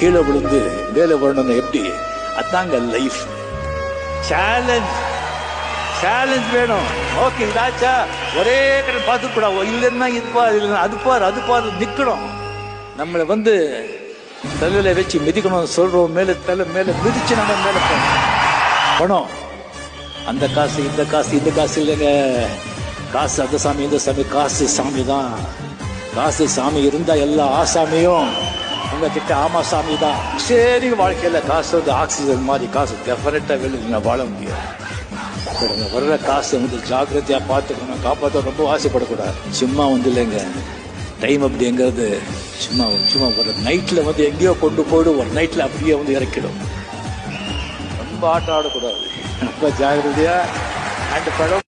கீழே விழுந்து மேலே வரணும்னு எப்படி? அதாங்க லைஃப். சேலஞ்ச் சேலஞ்ச் வேணும். ஓகே, இதாச்சா ஒரே கடை பார்த்து கூட இல்லைன்னா இது பாரு, இல்லைன்னா அது பாரு, அது பாரு நிற்கணும். நம்மளை தலையில வச்சு மிதிக்கணும் சொல்றோம். மேலே தலை மேலே மிதிச்சு நம்ம மேலே பணம், அந்த காசு இந்த காசு இந்த காசு இல்லைங்க. காசு அந்த சாமி இந்த சாமி, காசு சாமி தான். காசு சாமி இருந்தா எல்லா ஆசாமியும் உங்ககிட்ட ஆமா சாமி தான். சரி, வாழ்க்கையில காசு ஆக்சிஜன் மாதிரி. காசு டெஃபினட்டா வெளியில வாழ முடியாது. வர்ற காசு ஜாக்கிரதையா பார்த்துக்கணும், காப்பாற்ற ரொம்ப ஆசைப்படக்கூடாது. சும்மா இல்லைங்க டைம் அப்படிங்கிறது. சும்மா சும்மா ஒரு நைட்ல எங்கேயோ கொண்டு போயிடும், ஒரு நைட்ல அப்படியே இறக்கிடும். ரொம்ப ஆட்டம் ஆடக்கூடாது, ரொம்ப ஜாகிரதையா. அந்த படம்